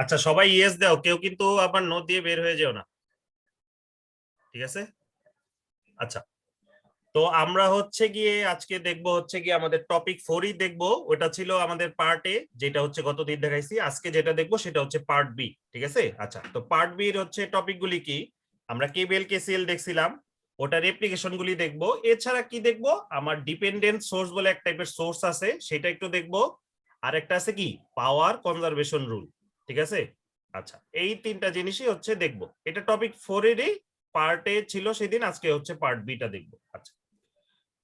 আচ্ছা সবাই ইয়েস দাও, কেউ কিন্তু আবার নো দিয়ে বের হয়ে যেও না, ঠিক আছে? আচ্ছা, তো আমরা হচ্ছে গিয়ে আজকে দেখবো হচ্ছে গিয়ে আমাদের টপিক 4ই দেখবো। ওটা ছিল আমাদের পার্ট এ, যেটা হচ্ছে গতদিন দেখাইছি। আজকে যেটা দেখবো সেটা হচ্ছে পার্ট বি, ঠিক আছে? আচ্ছা, তো পার্ট বি এর হচ্ছে টপিক গুলি কি? আমরা কেবিএল কেসিএল দেখছিলাম, ওটার অ্যাপ্লিকেশন গুলি দেখবো। এছাড়া কি দেখবো, আমার ডিপেন্ডেন্ট সোর্স বলে এক টাইপের সোর্স আছে, সেটা একটু দেখবো। আর একটা আছে কি, পাওয়ার কনজারভেশন রুল, ঠিক আছে? আচ্ছা, এই তিনটা জিনিসই হচ্ছে দেখবো। এটা টপিক 4 এরই পার্ট এ ছিল সেদিন, আজকে হচ্ছে পার্ট বিটা দেখবো। আচ্ছা,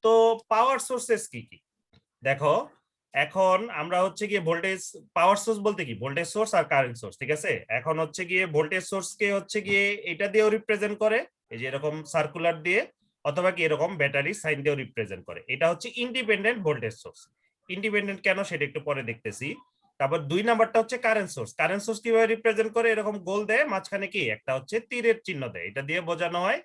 তো পাওয়ার সোর্সেস কি কি দেখো। এখন আমরা হচ্ছে গিয়ে ভোল্টেজ, পাওয়ার সোর্স বলতে কি, ভোল্টেজ সোর্স আর কারেন্ট সোর্স, ঠিক আছে? এখন হচ্ছে গিয়ে ভোল্টেজ সোর্স কে হচ্ছে গিয়ে এটা দিয়েও রিপ্রেজেন্ট করে, এই যে এরকম সার্কুলার দিয়ে, অথবা কি এরকম ব্যাটারি সাইন দিয়েও রিপ্রেজেন্ট করে। এটা হচ্ছে ইন্ডিপেন্ডেন্ট ভোল্টেজ সোর্স। ইন্ডিপেন্ডেন্ট কেন সেটা একটু পরে দেখতেছি। তারপর 2 নাম্বারটা হচ্ছে কারেন্ট সোর্স। কারেন্ট সোর্স কিভাবে রিপ্রেজেন্ট করে, এরকম গোল দেয়, মাঝখানে কি একটা হচ্ছে তীরের চিহ্ন দেয়, এটা দিয়ে বোঝানো হয়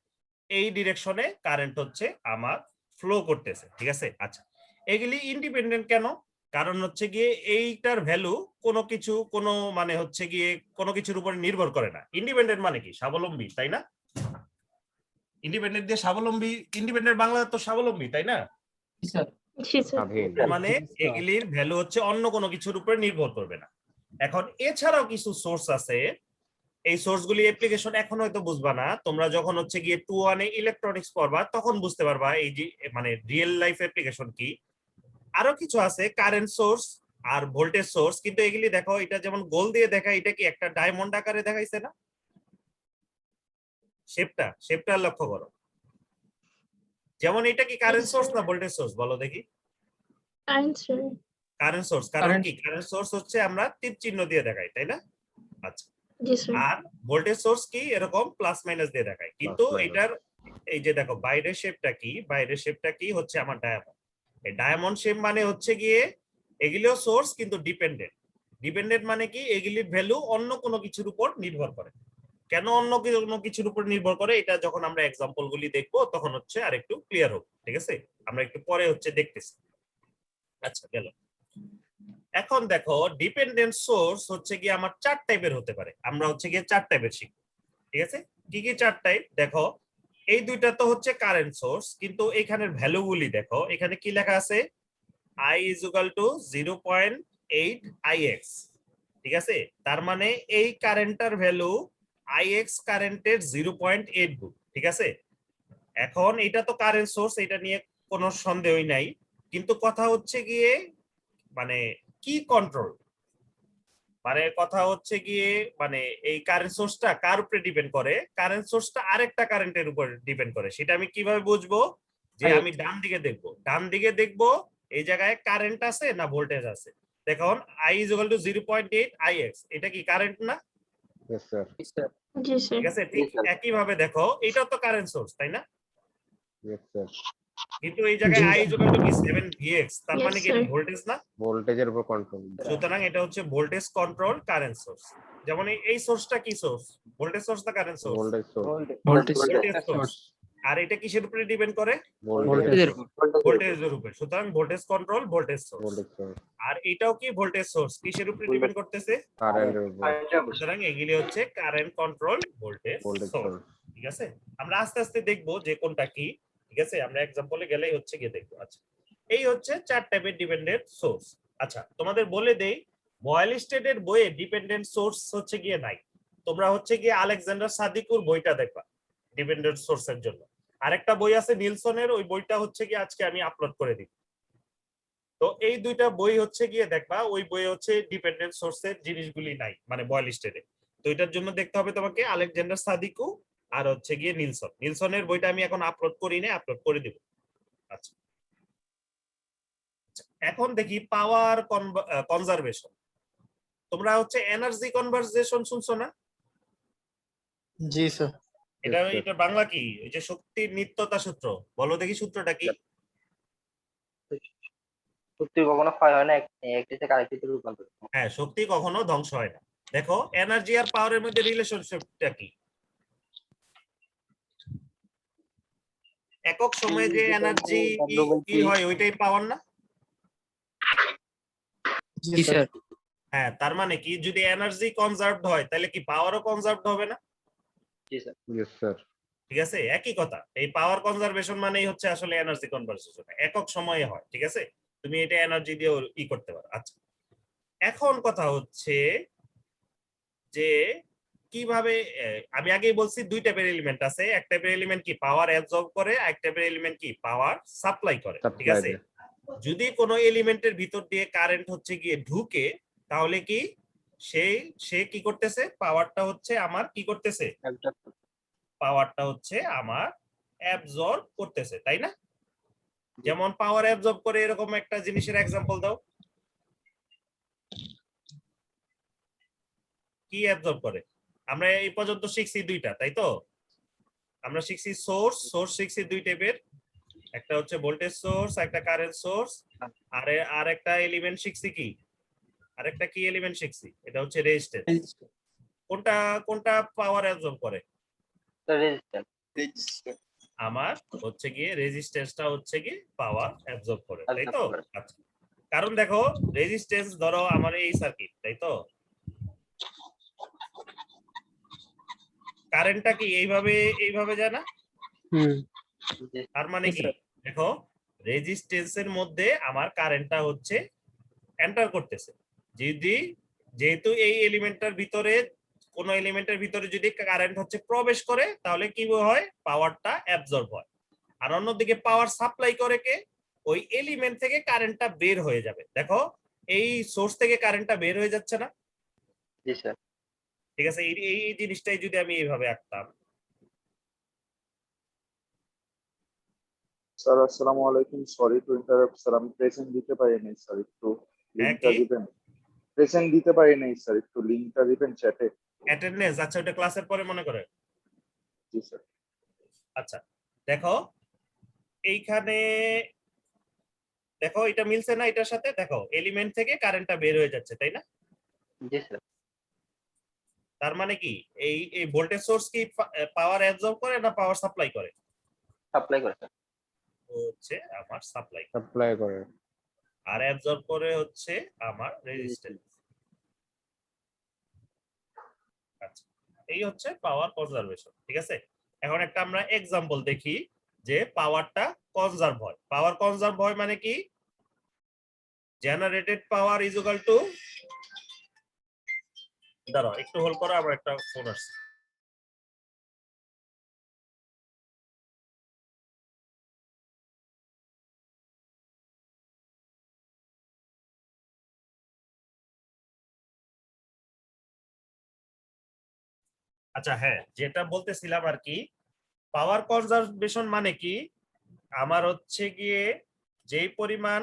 এই ডিরেকশনে কারেন্ট হচ্ছে আমার ফ্লো করতেছে, ঠিক আছে? আচ্ছা, এগুলি ইন্ডিপেন্ডেন্ট কেন? কারণ হচ্ছে গিয়ে এইটার ভ্যালু কোনো কিছু কোনো মানে হচ্ছে গিয়ে কোনো কিছুর উপর নির্ভর করে না। ইন্ডিপেন্ডেন্ট মানে কি, স্বাবলম্বী, তাই না? ইন্ডিপেন্ডেন্ট দিয়ে স্বাবলম্বী, ইন্ডিপেন্ডেন্ট বাংলা তো স্বাবলম্বী, তাই না? মানে এগুলির ভ্যালু হচ্ছে অন্য কোনো কিছুর উপর নির্ভর করবে না। এখন এছাড়াও কিছু সোর্স আছে, এই সোর্স গুলি অ্যাপ্লিকেশন এখন হয়তো বুঝবা না, তোমরা যখন হচ্ছে গিয়ে 2-1 ইলেকট্রনিক্স পড়বা তখন বুঝতে পারবা এই যে মানে রিয়েল লাইফ অ্যাপ্লিকেশন কি। আরো কিছু আছে কারেন্ট সোর্স আর ভোল্টেজ সোর্স, কিন্তু এগুলি দেখো, এটা যেমন গোল দিয়ে দেখা, এটা কি একটা ডায়মন্ড আকারে দেখাইছে না? শেপটা লক্ষ্য করো। যেমন এটা কি কারেন্ট সোর্স না ভোল্টেজ সোর্স, বলো দেখি। কারেন্ট সোর্স, কারণ কি কারেন্ট সোর্স হচ্ছে আমরা তীর চিহ্ন দিয়ে দেখাই, তাই না? আচ্ছা, আর ভোল্টেজ সোর্স কি এরকম প্লাস মাইনাস দিয়ে দেখায়, কিন্তু এটার এই যে দেখো বাইরের শেপটা কি, বাইরের শেপটা কি হচ্ছে আমার ডায়মন্ড। এই ডায়মন্ড শেপ মানে হচ্ছে গিয়ে এগুলিও সোর্স কিন্তু ডিপেন্ডেন্ট। ডিপেন্ডেন্ট মানে কি, এগুলির ভ্যালু অন্য কোনো কিছুর উপর নির্ভর করে। কেন অন্য কোনো কিছুর উপর নির্ভর করে, এটা যখন আমরা এক্সাম্পল গুলি দেখবো তখন হচ্ছে আর একটু ক্লিয়ার হবে, ঠিক আছে? আমরা একটু পরে হচ্ছে দেখতেছি। আচ্ছা, গেল। এখন দেখো, ডিপেন্ডেন্ট সোর্স হচ্ছে কি আমার 4 টাইপের হতে পারে। আমরা হচ্ছে গিয়ে 4 টাইপের শিখব, ঠিক আছে? কি কি 4 টাইপ দেখো। এই দুইটা তো হচ্ছে কারেন্ট সোর্স, কিন্তু এখানের ভ্যালুগুলি দেখো, এখানে কি লেখা আছে, I is equal to 0.8 ix, ঠিক আছে? তার মানে এই কারেন্টটার ভ্যালু ix কারেন্টের 0.8 গুণ, ঠিক আছে? এখন এটা তো কারেন্ট সোর্স, এটা নিয়ে কোনো সন্দেহই নাই, কিন্তু কথা হচ্ছে গিয়ে মানে কি কন্ট্রোল, মানে কথা হচ্ছে গিয়ে মানে এই কারেন্ট সোর্সটা কার উপরে ডিপেন্ড করে? কারেন্ট সোর্সটা আরেকটা কারেন্টের উপর ডিপেন্ড করে। সেটা আমি কিভাবে বুঝবো? যে আমি ডান দিকে দেখবো, ডান দিকে দেখবো এই জায়গায় কারেন্ট আছে না ভোল্টেজ আছে। দেখুন I is equal to 0.8 ix, এটা কি কারেন্ট না? Yes, sir. ঠিক আছে, ঠিক একই ভাবে দেখো এটাও তো কারেন্ট সোর্স, তাই না? Yes, sir. কিন্তু এই জায়গায় I is equal to কি 7vx, তার মানে কি এটা ভোল্টেজ না? ভোল্টেজের উপর কন্ট্রোল। সুতরাং এটা হচ্ছে ভোল্টেজ কন্ট্রোল কারেন্ট সোর্স। যেমন এই সোর্সটা কি সোর্স, ভোল্টেজ সোর্স না current source? Voltage source. Voltage source. আর এটা কিসের উপরে ডিপেন্ড করে? ভোল্টেজের উপর। সুতরাং voltage control voltage source. Voltage source. আর এটাও কি ভোল্টেজ সোর্স, কিসের উপরে ডিপেন্ড করতেছে? কারেন্টের উপর। সুতরাং এগুলি হচ্ছে কারেন্ট কন্ট্রোল ভোল্টেজ সোর্স, ঠিক আছে? আমরা আস্তে আস্তে দেখবো যে কোনটা কি, ঠিক আছে? আমরা एग्जांपले গেলেই হচ্ছে গিয়ে দেখবো। আচ্ছা, এই হচ্ছে 4 টাইপের ডিপেন্ডেন্ট সোর্স। আচ্ছা, তোমাদের বলে দেই, বয়েল স্টেটের বইয়ে ডিপেন্ডেন্ট সোর্স হচ্ছে গিয়ে নাই। তোমরা হচ্ছে গিয়ে আলেকজান্ডার সাদিকুর বইটা দেখবা ডিপেন্ডেন্ট সোর্সের জন্য। আরেকটা বই আছে নিলসনের, ওই বইটা হচ্ছে গিয়ে আজকে আমি আপলোড করে দিব। তো এই দুইটা বই হচ্ছে গিয়ে দেখবা, ওই বইয়ে হচ্ছে ডিপেন্ডেন্ট সোর্সের জিনিসগুলি নাই, মানে বয়েল স্টেটে। তো এটার জন্য দেখতে হবে তোমাকে আলেকজান্ডার সাদিকু আর হচ্ছে গিয়ে নিলসনের বইটা আমি এখন আপলোড করি না, আপলোড করে দিব। আচ্ছা, এখন দেখি পাওয়ার কনজারভেশন। তোমরা হচ্ছে এনার্জি কনভারসেশন শুনছো না? জি স্যার। এটা বাংলা কি, ওই যে শক্তির নিত্যতা সূত্র, বলো দেখি সূত্রটা কি? শক্তি কখনো ক্ষয় হয় না, একটি থেকে আরেকটিতে রূপান্তর। হ্যাঁ, শক্তি কখনো ধ্বংস হয় না। দেখো এনার্জি আর পাওয়ারের মধ্যে রিলেশনশিপটা কি? একক সময়ে যে এনার্জি কি হয় ওইটাই পাওয়ার না? জি স্যার। হ্যাঁ, তার মানে কি যদি এনার্জি কনজার্ভড হয় তাহলে কি পাওয়ারও কনজার্ভড হবে না? জি স্যার। Yes sir. ঠিক আছে, একই কথা। এই পাওয়ার কনজারভেশন মানেই হচ্ছে আসলে এনার্জি কনজারভেশন, একক সময়ে হয়। ঠিক আছে, তুমি এটা এনার্জি দিয়ে ই করতে পারো। আচ্ছা, এখন কথা হচ্ছে যে কিভাবে আমি আগেই বলছি দুই টাইপের এলিমেন্ট আছে। এক টাইপের এলিমেন্ট কি পাওয়ার অ্যাবজর্ব করে, এক টাইপের এলিমেন্ট কি পাওয়ার সাপ্লাই করে। ঠিক সাপ্লাই আছে, যদি কোনো এলিমেন্টের ভিতর দিয়ে কারেন্ট হচ্ছে গিয়ে ঢুকে, তাহলে কি সে কি করতেছে, পাওয়ারটা হচ্ছে আমার কি করতেছে, পাওয়ারটা হচ্ছে আমার অ্যাবজর্ব করতেছে, তাই না? যেমন পাওয়ার অ্যাবজর্ব করে এরকম একটা জিনিসের এক্সাম্পল দাও। কি অ্যাবজর্ব করে? আমরা এই পর্যন্ত শিখছি দুইটা, তাই তো? আমরা শিখছি সোর্স শিখছি দুই টাইপের, একটা হচ্ছে ভোল্টেজ সোর্স, একটা কারেন্ট সোর্স। আর একটা এলিমেন্ট শিখছি কি, আরেকটা কি এলিমেন্ট শিখছি, এটা হচ্ছে রেজিস্ট্যান্স। কোনটা কোনটা পাওয়ার অ্যাবজর্ব করে? রেজিস্ট্যান্স। আমার হচ্ছে গিয়ে রেজিস্ট্যান্সটা হচ্ছে কি পাওয়ার অ্যাবজর্ব করে, তাই তো? Absorb করে। আচ্ছা, কারণ দেখো রেজিস্ট্যান্স ধরো আমার এই সার্কিট, তাই তো? কারেন্টটা কি এইভাবে যায় না? জি তার মানে কি দেখো রেজিস্ট্যান্সের মধ্যে আমার কারেন্টটা হচ্ছে এন্টার করতেছে। যেহেতু এই এলিমেন্টটার ভিতরে কোন এলিমেন্টের ভিতরে যদি কারেন্ট হচ্ছে প্রবেশ করে, তাহলে কি হয়, পাওয়ারটা অ্যাবজর্ব হয়। আর অন্যদিকে পাওয়ার সাপ্লাই করে কে, ওই এলিমেন্ট থেকে কারেন্টটা বের হয়ে যাবে। দেখো এই সোর্স থেকে কারেন্টটা বের হয়ে যাচ্ছে না? জি স্যার। ঠিক আছে, এই জিনিসটাই যদি আমি এইভাবে আঁকতাম। স্যার আসসালামু আলাইকুম, সরি টু ইন্টারাপ্ট স্যার, আমি প্রেজেন্ট দিতে পারি নাই স্যার, একটু লিংকটা কি দিবেন? প্রেজেন্ট দিতে পারি নাই স্যার, একটু লিংকটা দিবেন চ্যাটে? অ্যাটেন্ডেন্স? আচ্ছা, ওটা ক্লাসের পরে মনে করে। জি স্যার। আচ্ছা, দেখো এইখানে দেখো এটা মিলছে না এটার সাথে? দেখো এলিমেন্ট থেকে কারেন্টটা বের হয়ে যাচ্ছে, তাই না? জি স্যার। তার মানে কি এই ভোল্টেজ সোর্স কি পাওয়ার অ্যাবজর্ব করে না পাওয়ার সাপ্লাই করে? সাপ্লাই করে স্যার। হচ্ছে আমার সাপ্লাই, সাপ্লাই করে। আর অ্যাবজর্ব করে হচ্ছে আমার রেজিস্ট্যান্স। আচ্ছা, এই হচ্ছে পাওয়ার কনজারভেশন। ঠিক আছে, এখন একটা আমরা এক্সাম্পল দেখি যে পাওয়ারটা কনজার্ভ হয়। পাওয়ার কনজার্ভ হয় মানে কি, generated power is equal two, দাঁড়াও একটু হোল্ড করো, আমার একটা ফোন আসছে। আচ্ছা হ্যাঁ, যেটা বলতেছিলাম আর কি, পাওয়ার কনজারভেশন মানে কি, আমার হচ্ছে গিয়ে যেই পরিমাণ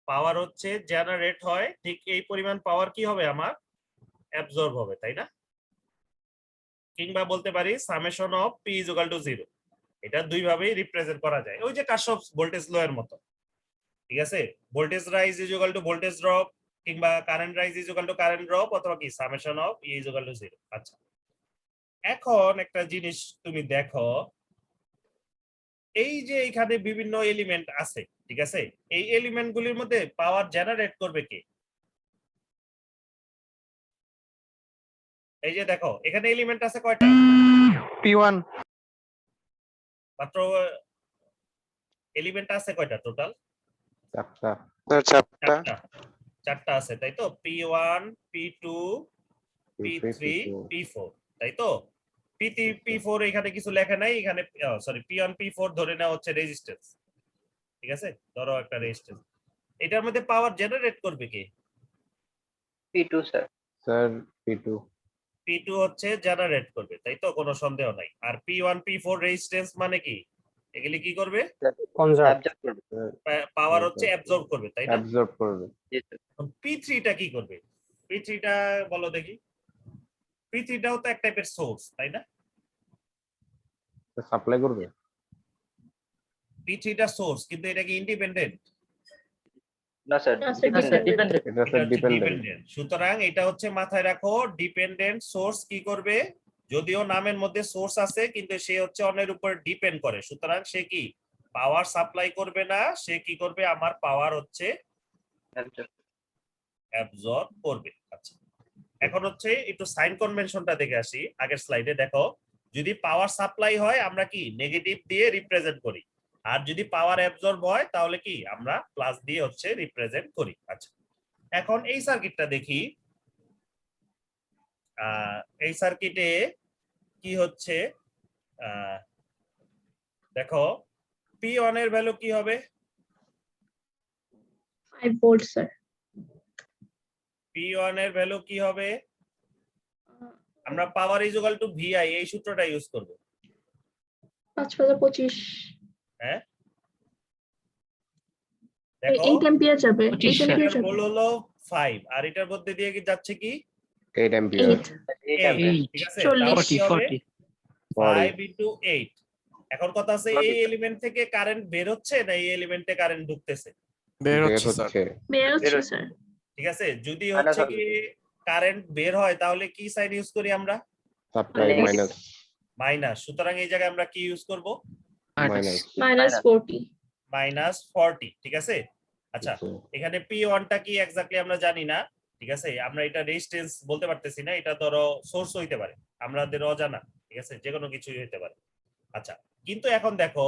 পাওয়ার হচ্ছে জেনারেট হয়, ঠিক এই পরিমাণ পাওয়ার কি হবে, আমার অ্যাবজর্ব হবে, তাই না? কিংবা বলতে পারি summation of P is equal to 0। এটা দুই ভাবেই রিপ্রেজেন্ট করা যায়, ওই যে কারশফস ভোল্টেজ ল এর মতো। ঠিক আছে, voltage rise is equal to voltage drop, কিংবা current rise is equal to current drop, অথবা কি summation of E is equal to 0। আচ্ছা, এখন একটা জিনিস তুমি দেখো, এই যে এখানে বিভিন্ন এলিমেন্ট আছে, ঠিক আছে, এই এলিমেন্ট গুলির মধ্যে পাওয়ার জেনারেট করবে কে? এই যে দেখো এখানে এলিমেন্ট আছে কয়টা? P1 মাত্র এলিমেন্ট আছে কয়টা টোটাল? চারটা। চারটা আছে, তাই তো? P1 P2 P3 P4, তাই তো? P4 এখানে কিছু লেখা নাই, এখানে সরি P1 P4 ধরে নেওয়া হচ্ছে রেজিস্ট্যান্স। ঠিক আছে, ধরো একটা রেজিস্ট্যান্স, এটার মধ্যে পাওয়ার জেনারেট করবে কে? P2 sir. Sir P2। P2 হচ্ছে জেনারেট করবে, তাই তো? কোনো সন্দেহ নাই। আর P1 P4 রেজিস্ট্যান্স মানে কি, এগুলি কি করবে? অ্যাবজর্ব করবে। পাওয়ার হচ্ছে অ্যাবজর্ব করবে, তাই না? অ্যাবজর্ব করবে। জি স্যার। P3 টা কি করবে? P3 টা বলো দেখি। P3 টাও তো এক টাইপের সোর্স, তাই না? সাপ্লাই করবে। P3 টা সোর্স, কিন্তু এটা কি ইন্ডিপেন্ডেন্ট? না স্যার, ডিপেন্ডেন্ট। এটা স্যার ডিপেন্ডেন্ট। ডিপেন্ডেন্ট। সুতরাং এটা হচ্ছে মাথায় রাখো, ডিপেন্ডেন্ট সোর্স কি করবে, যদিও নামের মধ্যে সোর্স আছে কিন্তু সে হচ্ছে অন্যের উপর ডিপেন্ড করে, সুতরাং সে কি পাওয়ার সাপ্লাই করবে না, সে কি করবে, আমার পাওয়ার হচ্ছে অ্যাবজর্ব করবে। আচ্ছা, এখন হচ্ছে একটু সাইন কনভেনশনটা দেখে আসি। আগের স্লাইডে দেখো, যদি পাওয়ার সাপ্লাই হয় আমরা কি নেগেটিভ দিয়ে রিপ্রেজেন্ট করি, আর যদি পাওয়ার অ্যাবজর্ব হয় তাহলে কি আমরা প্লাস দিয়ে হচ্ছে রিপ্রেজেন্ট করি। আচ্ছা, এখন এই সার্কিটটা দেখি। এই সার্কিটে কি হচ্ছে, দেখো P1 এর ভ্যালু কি হবে? 5 volts, sir. P1 এর ভ্যালু কি হবে? আমরা power is equal two VI এই সূত্রটা ইউজ করব। 5 × 25 হ্যাঁ, দেখো 8 অ্যাম্পিয়ার যাবে। 8 25, অ্যাম্পিয়ার এটার যাবে। ভ্যালু হলো 5 আর এটার মধ্যে দিয়ে কি যাচ্ছে কি 8 ampere 8 8, ঠিক আছে? 40, তাহলে কি 40 হবে 40 5 into 8। এখন কথা আছে এই এলিমেন্ট থেকে কারেন্ট বের হচ্ছে না এই এলিমেন্টে কারেন্ট ঢুকতেছে? বের বের হচ্ছে স্যার। হচ্ছে বের হচ্ছে স্যার। ঠিক আছে, যদি Minus হচ্ছে হবে। কি কারেন্ট বের হয় তাহলে কি সাইন ইউজ করি আমরা? Supply Minus। Minus minus. সুতরাং এই জায়গায় আমরা কি ইউজ করব? মাইনাস -40 -40, ঠিক আছে? আচ্ছা, এখানে P1 টা কি এক্স্যাক্টলি আমরা জানি না, ঠিক আছে? আমরা এটা রেজিস্ট্যান্স বলতে পারতেছি না, এটা ধরো সোর্স হইতে পারে, আমাদের অজানা, ঠিক আছে? যে কোনো কিছুই হইতে পারে। আচ্ছা, কিন্তু এখন দেখো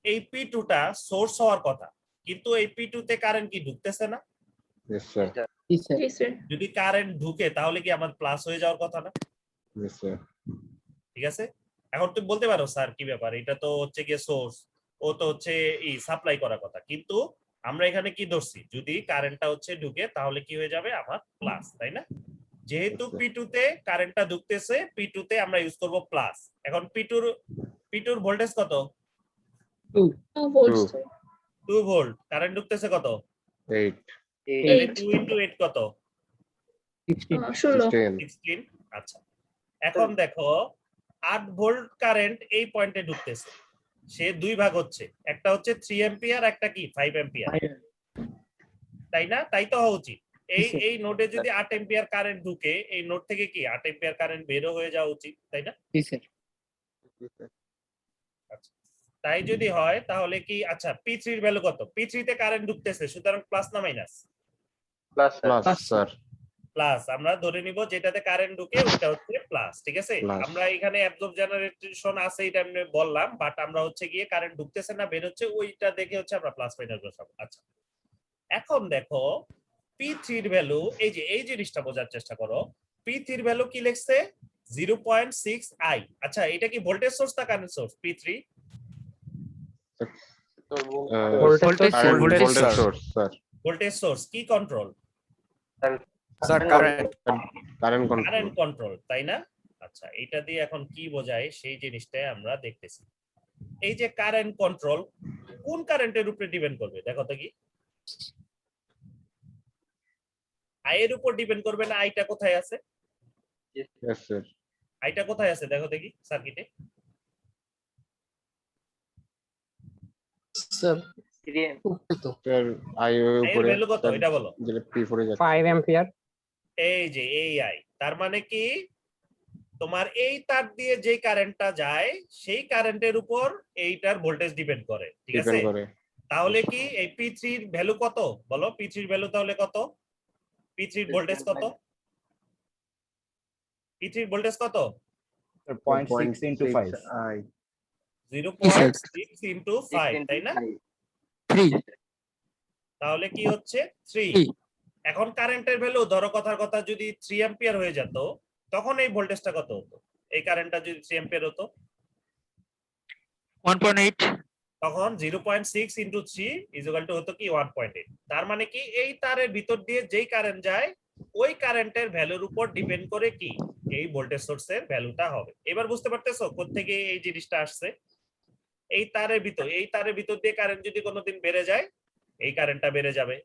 এই P2 টা সোর্স হওয়ার কথা, কিন্তু এই P2 তে কারেন্ট কি ঢুকতেছে না? यस सर জি স্যার। যদি কারেন্ট ঢুকে তাহলে কি আমার প্লাস হয়ে যাওয়ার কথা না? यस सर ঠিক আছে, এখন তুমি বলতে পারো স্যার কি ব্যাপার, এটা তো হচ্ছে গিয়ে সোর্স, ও তো হচ্ছে এই সাপ্লাই করার কথা, কিন্তু আমরা এখানে কি ধরছি, যদি কারেন্টটা হচ্ছে ঢুকে তাহলে কি হয়ে যাবে আমার প্লাস, তাই না? যেহেতু আচ্ছা। P2 তে কারেন্টটা ঢুকতেছে, P2 তে আমরা ইউজ করব প্লাস। এখন P2 এর ভোল্টেজ কত? 2 volts, Two. sir. 2 volt. Current ঢুকতেছে কত? 8 তাহলে 8 2 into 8 কত? 16 16 16। আচ্ছা, এখন দেখো 8 ভোল্ট কারেন্ট এই পয়েন্টে ঢুকতেছে, সে দুই ভাগ হচ্ছে, একটা হচ্ছে 3 অ্যাম্পিয়ার, একটা কি 5 অ্যাম্পিয়ার, তাই না? তাই তো হওয়া উচিত। এই নোডে যদি 8 অ্যাম্পিয়ার কারেন্ট ঢুকে, এই নোড থেকে কি 8 অ্যাম্পিয়ার কারেন্ট বের হয়ে যাওয়া উচিত, তাই না? আচ্ছা, তাই যদি হয় তাহলে কি, আচ্ছা P3 এর ভ্যালু কত? P3 তে কারেন্ট ঢুকতেছে, সুতরাং প্লাস না minus? Plus plus sir plus. আমরা ধরে নিব যেটাতে কারেন্ট ঢুকে ওটা হচ্ছে প্লাস, ঠিক আছে? Plus. আমরা এখানে অ্যাবজর্ব জেনারেশন আছে এটা আমি বললাম, বাট আমরা হচ্ছে গিয়ে কারেন্ট ঢুকতেছে না বের হচ্ছে ওইটা দেখে হচ্ছে আমরা প্লাস মাইনাস বসাবো। আচ্ছা, এখন দেখো P3 এর ভ্যালু, এই যে এই জিনিসটা বোঝার চেষ্টা করো, P3 এর ভ্যালু কি লিখছে? 0.6 I। আচ্ছা, এটা কি ভোল্টেজ সোর্স না current source P3? Voltage voltage sir. source sir voltage source কি control? Sir current current current control control, তাই না? আচ্ছা, এটা দিয়ে এখন কি বোঝায় সেই জিনিসটাই আমরা দেখতেছি। এই যে কারেন্ট কন্ট্রোল কোন কারেন্টের উপরে ডিপেন্ড করবে দেখো তো কি? আই এর উপর ডিপেন্ড করবে না? আইটা কোথায় আছে? yes sir আইটা কোথায় আছে দেখো দেখি সার্কিটে। স্যার sir I আই এর উপরে ভ্যালু কত এটা বলো? যেটা P4 এ যাচ্ছে 5 ampere এই যে এই আই, তার মানে কি তোমার এই তার দিয়ে যে কারেন্টটা যায় সেই কারেন্টের উপর এইটার ভোল্টেজ ডিপেন্ড করে, ঠিক আছে? ডিপেন্ড করে তাহলে কি এই P3 এর ভ্যালু কত বলো? P3 এর ভ্যালু তাহলে কত? P3 এর ভোল্টেজ কত? P3 এর ভোল্টেজ কত? 0.6 into 5. I 0.6 into 5, তাই না? 3 তাহলে কি হচ্ছে 3। এখন কারেন্টের ভ্যালু ধরো কথার কথা যদি 3 অ্যাম্পিয়ার হয়ে যেত, তখন এই ভোল্টেজটা কত হতো? এই কারেন্টটা যদি 3 অ্যাম্পিয়ার হতো 1.8 তখন 0.6 into 3 is equal to হতো কি 1.8। তার মানে কি এই তারের ভিতর দিয়ে যেই কারেন্ট যায় ওই কারেন্টের ভ্যালুর উপর ডিপেন্ড করে কি এই ভোল্টেজ সোর্সের ভ্যালুটা হবে। এবার বুঝতে পারতেছো কোত্থেকে এই জিনিসটা আসছে? এই তারের ভিতর দিয়ে কারেন্ট যদি কোনোদিন বেড়ে যায় এই কারেন্টটা বেড়ে যাবে,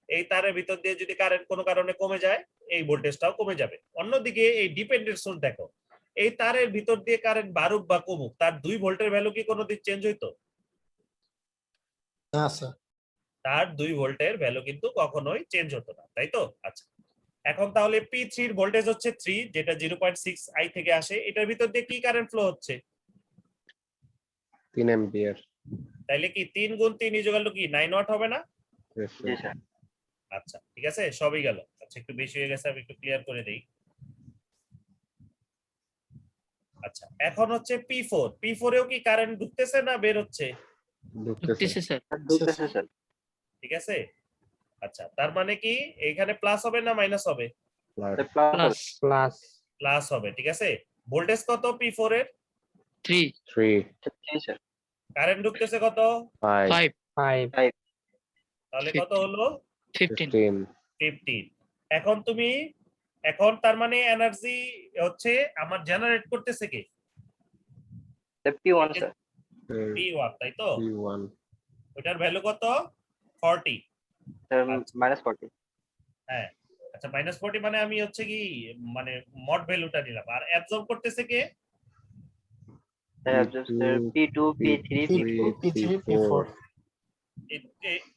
এই তারের ভিতর দিয়ে যদি কারেন্ট কোনো কারণে কমে যায় এই ভোল্টেজটাও কমে যাবে। অন্যদিকে এই ডিপেন্ডেন্ট সোর্স দেখো, এই তারের ভিতর দিয়ে কারেন্ট বাড়ুক বা কমুক তার 2 ভোল্টের ভ্যালু কি কোনোদিন চেঞ্জ হইতো? না স্যার তার 2 ভোল্টের ভ্যালু কিন্তু কখনোই চেঞ্জ হতো না, তাই তো? আচ্ছা, এখন তাহলে P3 এর ভোল্টেজ হচ্ছে 3 যেটা 0.6 I থেকে আসে, এটার ভিতর দিয়ে কি কারেন্ট ফ্লো হচ্ছে? 3 ampere তাইলে কি 3 গুণ 3 ইজ ইকুয়াল টু কি 9 ওয়াট হবে না? yes জি sir স্যার আচ্ছা ঠিক আছে, সবই গেল। আচ্ছা একটু বেশি হয়ে গেছে, আমি একটু ক্লিয়ার করে দেই। আচ্ছা এখন হচ্ছে P4 এও কি কারেন্ট ঢুকতেছে না বের হচ্ছে? ঢুকতেছে স্যার ঢুকতেছে স্যার। ঠিক আছে, আচ্ছা তার মানে কি এখানে প্লাস হবে না মাইনাস হবে? প্লাস প্লাস প্লাস হবে, ঠিক আছে। ভোল্টেজ কত P4 এর? 3 3 স্যার। কারেন্ট ঢুকতেছে কত? 5 5 তাহলে কত হলো? 15 15 15। এখন তার মানে এনার্জি হচ্ছে আমার জেনারেট করতেছে কে? P1 sir. P1, তাই তো? P1 ওটার ভ্যালু কত? 40। -40। হ্যাঁ, আচ্ছা -40 মানে আমি হচ্ছে কি মানে মড ভ্যালুটা নিলাম। আর অ্যাবজর্ব করতেছে কে? P2, P3, P4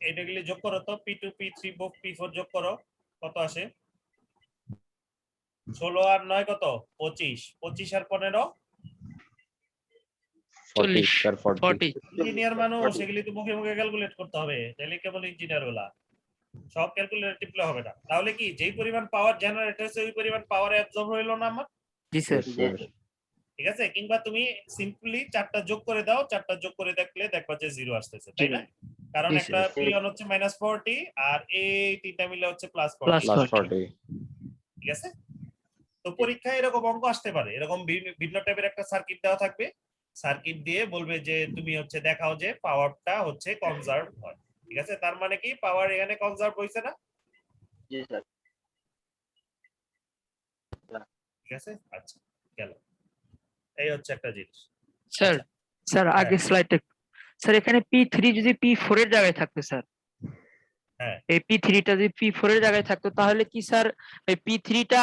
এটাগুলি যোগ করো তো, P2 P3 P4 যোগ করো, কত আসে? 16 আর 9 কত? 25। 25 আর 15 40 স্যার 40 ইঞ্জিনিয়ার মানুষ, সেগুলি তো মুখে মুখে ক্যালকুলেট করতে হবে, তাহলে কেবল ইঞ্জিনিয়ার গুলা সব ক্যালকুলেটর টিপলে হবে না। তাহলে কি যেই পরিমাণ পাওয়ার জেনারেট হয়েছে ওই পরিমাণ পাওয়ার অ্যাবজর্ব হইলো না আমার? জি স্যার ঠিক আছে, কিংবা তুমি সিম্পলি 4টা যোগ করে দাও, 4টা যোগ করে দেখলে দেখবা যে 0 আসতেছে, তাই না? কারণ জি, একটা স্যার। P1 হচ্ছে -40 আর এই তিনটা মিলে হচ্ছে +40, প্লাস প্লাস 40 40 ঠিক আছে। তো পরীক্ষায় এরকম অঙ্ক আসতে পারে, এরকম ভিন্ন টাইপের একটা সার্কিট দেওয়া থাকবে, সার্কিট দিয়ে বলবে যে তুমি হচ্ছে দেখাও যে পাওয়ারটা হচ্ছে কনজার্ভ হয়, ঠিক আছে। তার মানে কি পাওয়ার এখানে কনজার্ভ হইছে না? জি স্যার। ঠিক আছে, আচ্ছা গেল, এই হচ্ছে একটা জিনিস। স্যার আচ্ছা, স্যার হ্যাঁ। আগে স্লাইডে স্যার এখানে P3 যদি P4 এর জায়গায় থাকতো স্যার, হ্যাঁ। এই P3 টা যদি P4 এর জায়গায় থাকতো তাহলে কি স্যার এই P3 টা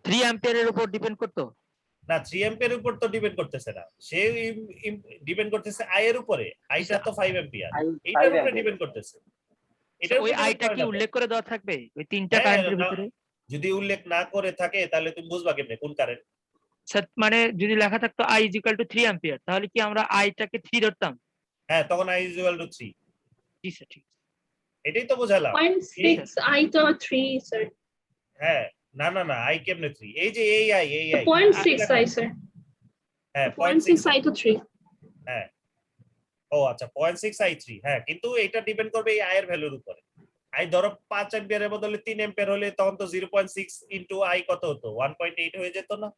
3 অ্যাম্পিয়ারের উপর ডিপেন্ড করতো? না, 3 অ্যাম্পিয়ারের উপর তো ডিপেন্ড করতেছে না, সে ডিপেন্ড করতেছে আই এর উপরে। আইটা তো 5 অ্যাম্পিয়ার, এইটার উপরে ডিপেন্ড করতেছে। এটার ওই উপরে আইটা depend কি করে না তো। উল্লেখ করে দেওয়া থাকবে ওই তিনটা হ্যাঁ, কারেন্টের না, ভিতরে? যদি উল্লেখ না করে থাকে তাহলে তুমি বুঝবা কেমনে কোন কারেন্ট? স্যার মানে যদি লেখা থাকতো I = 3 অ্যাম্পিয়ার তাহলে কি আমরা আইটাকে 3 ধরতাম? হ্যাঁ, তখন I = 3। জি স্যার ঠিক আছে। এটাই তো বোঝালাম। 0.6 I to 3 sir. হ্যাঁ, না না না, I কেমনে 3? এই যে এই আই 0.6 I sir. হ্যাঁ 0.6 I to 3. হ্যাঁ, ও আচ্ছা 0.6 I3। হ্যাঁ, কিন্তু এটা ডিপেন্ড করবে এই আই এর ভ্যালুর উপরে। আই ধরো 5 অ্যাম্পিয়ারের বদলে 3 অ্যাম্পিয়ার হলে তখন তো 0.6 ইনটু আই কত হতো? 1.8 হয়ে যেত না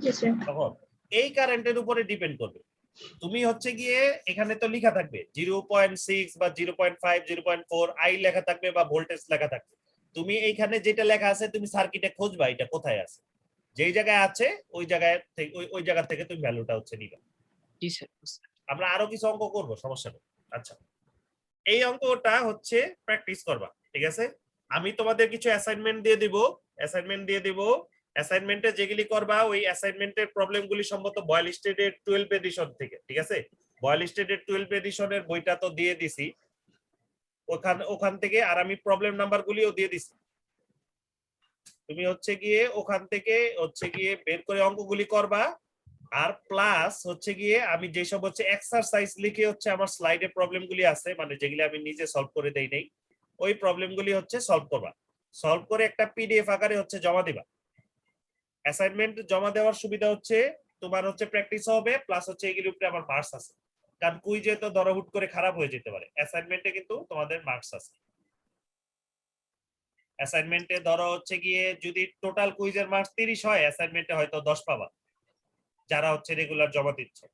Yes sir. তখন? এই কারেন্টের উপরে ডিপেন্ড করবে। তুমি হচ্ছে গিয়ে এখানে তো লেখা থাকবে 0.6 বা 0.5 0.4 আই লেখা থাকবে বা ভোল্টেজ লেখা থাকবে। তুমি এইখানে যেটা লেখা আছে তুমি সার্কিটে খুঁজবা এটা কোথায় আছে, যেই জায়গায় আছে ওই জায়গায় থেকে ওই জায়গা থেকে তুমি ভ্যালুটা হচ্ছে নিবা। জি স্যার আমরা আরো কিছু অঙ্ক করব, সমস্যা নেই। আচ্ছা, এই অঙ্কটা হচ্ছে প্র্যাকটিস করবা, ঠিক আছে। আমি তোমাদের কিছু অ্যাসাইনমেন্ট দিয়ে দিব। অ্যাসাইনমেন্টে যেগুলি করবা ওই অ্যাসাইনমেন্টের প্রবলেমগুলি সম্ভবত বয়েল স্টেটের 12 এডিশন থেকে, ঠিক আছে। বয়েল স্টেটের 12 এডিশনের বইটা তো দিয়ে দিছি ওখান থেকে, আর আমি প্রবলেম নাম্বারগুলিও দিয়ে দিছি। তুমি হচ্ছে গিয়ে ওখান থেকে হচ্ছে গিয়ে বের করে অঙ্কগুলি করবা। আর প্লাস হচ্ছে গিয়ে আমি যেসব হচ্ছে এক্সারসাইজ লিখে হচ্ছে আমার স্লাইডে প্রবলেমগুলি আছে, মানে যেগুলি আমি নিজে সলভ করে দেই নাই, ওই প্রবলেমগুলি হচ্ছে সলভ করবা। সলভ করে একটা পিডিএফ আকারে হচ্ছে জমা দিবা। অ্যাসাইনমেন্ট জমা দেওয়ার সুবিধা হচ্ছে তোমার হচ্ছে প্র্যাকটিস হবে, প্লাস হচ্ছে এগুলির উপরে আমার মার্কস আছে। কারণ কুইজে তো ধরো হুট করে খারাপ হয়ে যেতে পারে, অ্যাসাইনমেন্টে কিন্তু তোমাদের মার্কস আছে। অ্যাসাইনমেন্টে ধরো হচ্ছে গিয়ে যদি টোটাল কুইজের মার্কস 30 হয়, অ্যাসাইনমেন্টে হয়তো 10 পাবা যারা হচ্ছে রেগুলার জমা দিচ্ছে,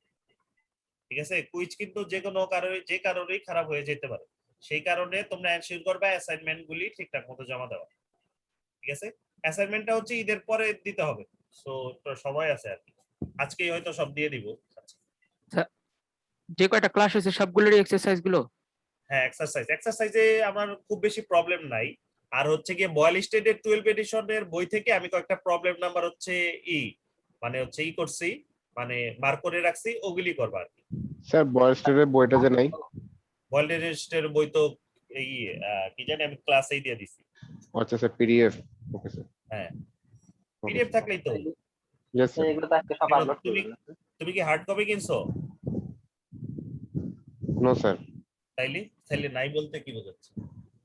ঠিক আছে। কুইজ কিন্তু যে কারণেই খারাপ হয়ে যেতে পারে, সেই কারণে তোমরা এনশিওর করবে অ্যাসাইনমেন্ট গুলি ঠিকঠাক মতো জমা দেওয়া, ঠিক আছে। অ্যাসাইনমেন্টটা হচ্ছে ঈদের পরে দিতে হবে, সো সময় আছে আর কি, আজকেই হয়তো সব দিয়ে দিব। যে কয়টা ক্লাস হয়েছে সবগুলোরই এক্সারসাইজ গুলো? হ্যাঁ, এক্সারসাইজে আমার খুব বেশি প্রবলেম নাই। আর হচ্ছে গিয়ে বয়েল স্টেটের 12 এডিশনের বই থেকে আমি কয়েকটা প্রবলেম নাম্বার হচ্ছে মানে হচ্ছে করছি, মানে মার্ক করে রাখছি, ওগুলি করবা আর কি। স্যার বয়েল স্টেটের বইটা যে নাই? বয়েল স্টেটের বই তো এই কি জানি আমি ক্লাসেই দিয়ে দিছি। আচ্ছা স্যার পিডিএফ। Okay sir. হ্যাঁ, পিডিএফ থাকলেই তো হলো। Yes sir. এগুলো তো আজকে সব আপলোড করবেন না? তুমি কি হার্ড কপি কিনছো? No sir. তাইলে নাই বলতে কি বোঝাচ্ছে?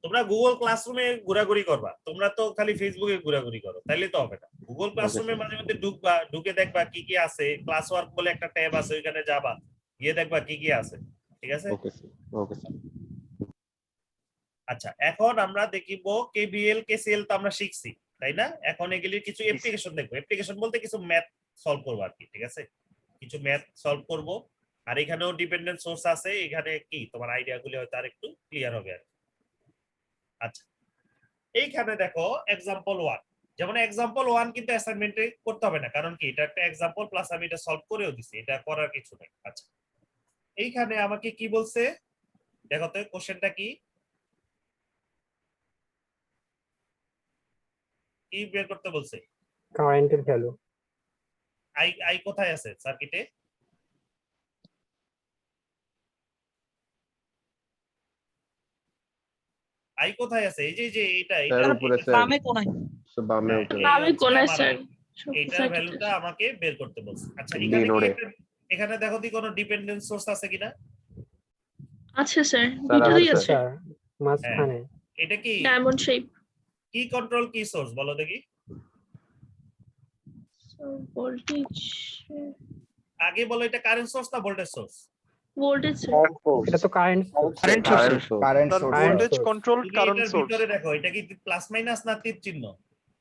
তো তোমরা গুগল ক্লাসরুমে ঘোরাঘুরি করবা, তোমরা তো খালি ফেসবুকে ঘোরাঘুরি করো, তাইলে তো হবে না। গুগল ক্লাসরুমে মাঝে মধ্যে ঢুকবা, ঢুকে দেখবা কি কি আছে, ক্লাস ওয়ার্ক বলে একটা ট্যাব আছে, ওইখানে যাবা, গিয়ে দেখবা কি কি আছে, ঠিক আছে? Okay sir, okay sir. আচ্ছা, এখন আমরা দেখিব কেবিএল কেসিএল তো আমরা শিখছি, তাই না? এখন এগুলির কিছু অ্যাপ্লিকেশন দেখবো। অ্যাপ্লিকেশন বলতে কিছু ম্যাথ সলভ করবো আর কি, ঠিক আছে? কিছু ম্যাথ সলভ করব। আর এখানেও ডিপেন্ডেন্ট সোর্স আছে, এখানে কি তোমার আইডিয়া গুলি হয়তো আর একটু ক্লিয়ার হবে আর কি। আচ্ছা, এইখানে দেখো এক্সাম্পল 1, যেমন এক্সাম্পল 1 কিন্তু অ্যাসাইনমেন্টে করতে হবে না, কারণ কি এটা একটা এক্সাম্পল প্লাস আমি এটা সলভ করেও দিছি, এটা করার কিছু নেই। আচ্ছা, এইখানে আমাকে কি বলছে দেখো তো, কোশ্চেনটা কি কি বের করতে বলছে? কারেন্টের ভ্যালু। আই আই কোথায় আছে সার্কিটে? আই কোথায় আছে? এই যে এটা স্যার উপরে স্যার, বামে কোনায়। স্যার বামে উপরে। আমি কোনায় স্যার এইটার ভ্যালুটা আমাকে বের করতে বলছে। আচ্ছা, ডি এখানে কি নোডে। এখানে দেখো দি কোনো ডিপেন্ডেন্ট সোর্স আছে কিনা? আচ্ছা স্যার স্যার ভিতরেই আছে। আছে স্যার মাঝখানে। এটা কি ডায়মন্ড শেপ কি কন্ট্রোল কি সোর্স বলো দেখি? ভোল্টেজ আগে বলো এটা কারেন্ট সোর্স না ভোল্টেজ সোর্স? ভোল্টেজ স্যার এটা তো current current current source. Source. Current Current voltage source. Control তুমি কারেন্ট এটার সোর্স। ভিতরে দেখো, এটা কি প্লাস মাইনাস না তীর চিহ্ন?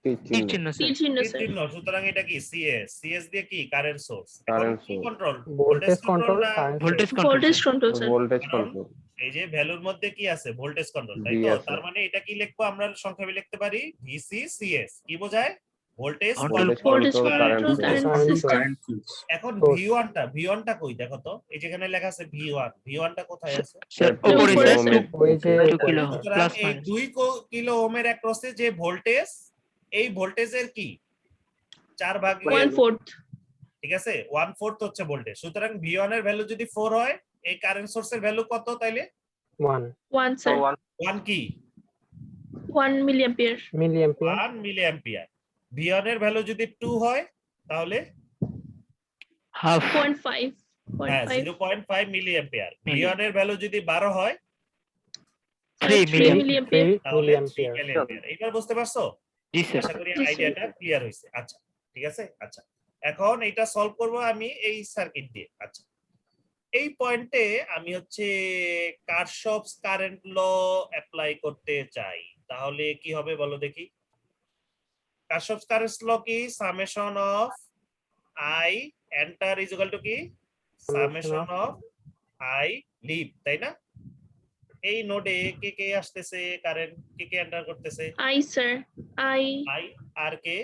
তীর চিহ্ন তীর চিহ্ন তীর স্যার চিহ্ন, সুতরাং এটা কি সিএস, সিএস দিয়ে কি কারেন্ট সোর্স। Current কি source. কন্ট্রোল? ভোল্টেজ কন্ট্রোল না current voltage voltage control. Control sir voltage কারণ কন্ট্রোল। এই যে ভ্যালুর মধ্যে কি আছে? ভোল্টেজ কন্ট্রোল, তাই V তো? আছে। তার মানে এটা কি লিখবো আমরা সংক্ষেপে লিখতে পারি ভিসি সিএস। কি বোঝায়? Voltage Voltage voltage control current control source. Current Current system এখন Source. V1 টা কই দেখো তো, এই যেখানে লেখা আছে V1 টা কোথায় আছে? স্যার Two উপরে উপরে স্যার স্যার। ওই যে 2 কিলো সুতরাং প্লাস এই মাইনাস 2 কিলো ওহমের অ্যাক্রসে যে ভোল্টেজ, এই ভোল্টেজের কি 4 ভাগ, 1/4 ঠিক আছে? 1/4 হচ্ছে ভোল্টেজ। সুতরাং V1 এর ভ্যালু যদি 4 হয়, এই কারেন্ট সোর্সের ভ্যালু কত তাইলে? 1 স্যার 1 কি 1 মিলি অ্যাম্পিয়ার 1 মিলি অ্যাম্পিয়ার। V1 এর ভ্যালু যদি 2 হয় তাহলে হাফ 0.5 হ্যাঁ 0.5 0.5 মিলি অ্যাম্পিয়ার। Milli. V1 এর ভ্যালু যদি 12 হয় 3 3 মিলি মিলি অ্যাম্পিয়ার তাহলে 3 অ্যাম্পিয়ার। মিলি অ্যাম্পিয়ার। এইবার বুঝতে পারছো? জি স্যার। আশা করি জি, স্যার। আইডিয়াটা ক্লিয়ার হয়েছে। আচ্ছা, ঠিক আছে। আচ্ছা, এখন এটা সলভ করব আমি এই সার্কিট দিয়ে। আচ্ছা, এই পয়েন্টে আমি হচ্ছে কারশফস কারেন্ট ল অ্যাপ্লাই করতে চাই, তাহলে কি হবে বলো দেখি? কারশফস কারেন্ট ল কি? Summation of I enter is equal to কি? সামেশন অফ আই লিভ, তাই না? এই নোডে কে কে আসতেছে কারেন্ট, কে কে এন্টার করতেছে? আই স্যার আই আই আর কে?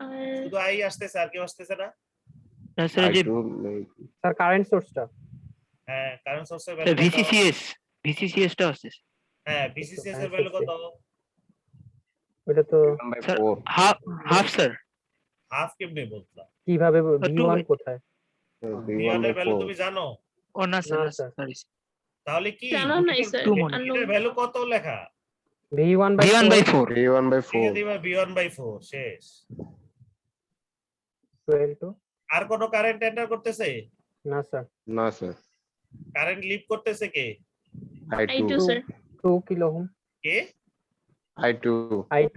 আর শুধু আই আসতেছে, আর কেউ আসতেছে না? স্যার যে I2 স্যার কারেন্ট সোর্সটা হ্যাঁ, কারেন্ট সোর্সের স্যার ভ্যালু ভিসিসিএস টা আছে হ্যাঁ, ভিসিসিএস এর ভ্যালু কত? ওটা তো 1/4 হাফ স্যার। হাফ কেমনে বলতাম? কিভাবে two V1 by- কোথায়? V1 এর ভ্যালু 1/4 তুমি জানো? ও না স্যার না, স্যার। সরি তাহলে কি জানা নাই স্যার two মনে। unknown। এটার ভ্যালু কত লেখা? V1 V1 by 4 V1/4 ঠিক আছে, এবার V1/4 শেষ। 12 আর কোন কারেন্ট এন্টার করতেছে? না স্যার না স্যার কারেন্ট লিভ করতেছে কে? I2 I2 sir 2 kilo ohm কে? I2 I2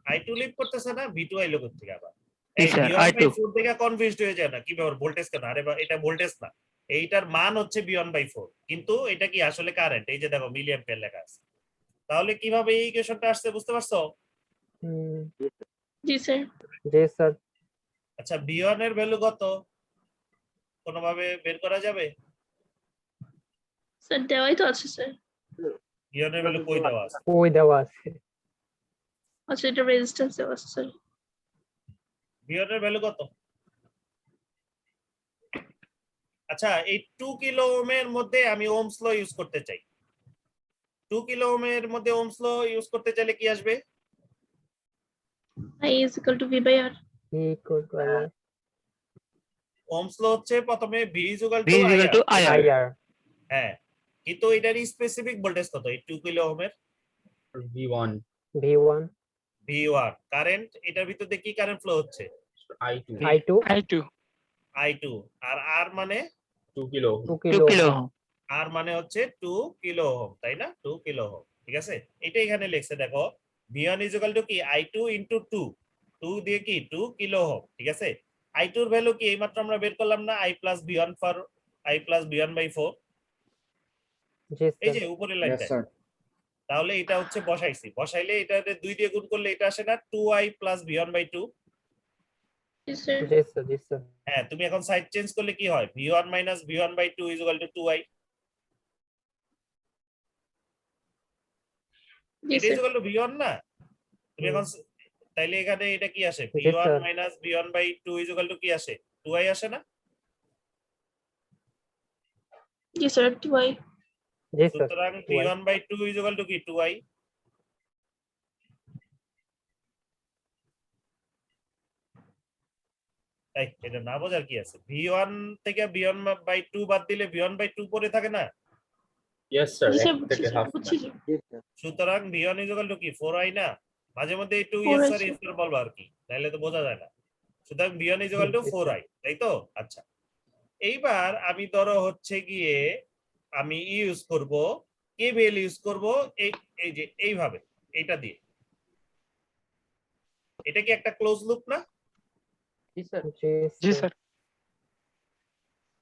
I2 লিভ করতেছে না? V2 আইলো কোথা থেকে আবার? জি এই স্যার, I2 V1/4 থেকে কনফিউজড হয়ে যায় না কি ব্যাপার, ভোল্টেজ কেন? আরে এটা ভোল্টেজ না, এইটার মান হচ্ছে V1/4, কিন্তু এটা কি আসলে কারেন্ট। এই যে দেখো মিলি অ্যাম্পিয়ার লেখা আছে। তাহলে কিভাবে এই ইকুয়েশনটা আসছে বুঝতে পারছো? জি স্যার জি স্যার আচ্ছা, V1 এর ভ্যালু কত কোনোভাবে বের করা যাবে? স্যার দেওয়াই তো আছে স্যার V1 এর ভ্যালু কই দেওয়া আছে? ওই দেওয়া আছে আচ্ছা এটা রেজিস্ট্যান্স দেওয়া আছে স্যার V1 এর ভ্যালু কত? আচ্ছা, এই 2 কিলো ওহমের মধ্যে আমি ওহমস ল ইউজ করতে চাই। 2 কিলো ওহমের মধ্যে ওহমস ল ইউজ করতে চাইলে কি আসবে? I is equal to V by R Ohm's law হচ্ছে প্রথমে V is equal V to is equal to IR। IR IR হ্যাঁ, কিন্তু এটার স্পেসিফিক ভোল্টেজ কত? এই 2 কিলো ওহমের V1 V1 কারেন্ট, এটার ভিতর দিয়ে কি কারেন্ট ফ্লো হচ্ছে? I2 I2 I2। আর R মানে 2 2 কিলো কিলো ওহম আর মানে হচ্ছে 2 কিলো ওহম, তাই না? 2 কিলো ওহম, ঠিক আছে। এটা এখানে লিখছে দেখো, V1 ইকুয়াল টু কি I2 ইনটু 2, 2 দিয়ে কি 2 কিলো ওহম, ঠিক আছে। I2 এর ভ্যালু কি এইমাত্র আমরা বের করলাম না, I plus V1 for I plus V1 by 4, Yes, এই sir. যে উপরের Yes, লাইনটা। sir. তাহলে এটা হচ্ছে বসাইছি, বসাইলে এটাতে 2 দিয়ে গুণ করলে এটা আসে না 2I plus V1 by 2। Yes, sir. Yes, sir. Yes, sir. হ্যাঁ, তুমি এখন সাইড চেঞ্জ করলে কি হয়, V1 minus V1 by 2 is equal to 2I। Yes, এটা is sir. Equal to V1 না, তুমি এখন তাইলে এখানে এটা কি আসে, Yes, V1 sir. Minus V1 by 2 is equal to কি আসে, 2I আসে না? Yes, sir. 2I. Yes, sir. সুতরাং 2I. V1 by 2 is equal to কি 2I। তাই এটা না বোঝার কি আছে, V1 থেকে V1 বাই 2 বাদ দিলে V1 বাই 2 পড়ে থাকে না। Yes, sir. Yes, sir. এক থেকে half বুঝছি, না। sir. সুতরাং V1 ইজ ইকুয়াল টু কি 4I না, মাঝে মধ্যে একটু 4I yes sir sir. Yes sir বলবো আর কি, তাহলে তো বোঝা যায় না। সুতরাং V1 is equal two Yes, sir. 4I, তাই তো? আচ্ছা, এইবার আমি ধরো হচ্ছে গিয়ে আমি ইউজ করব কেবিএল ইউজ করব এই এই যে এইভাবে, এটা দিয়ে। এটা কি একটা ক্লোজ লুপ না? Yes, জি sir. স্যার।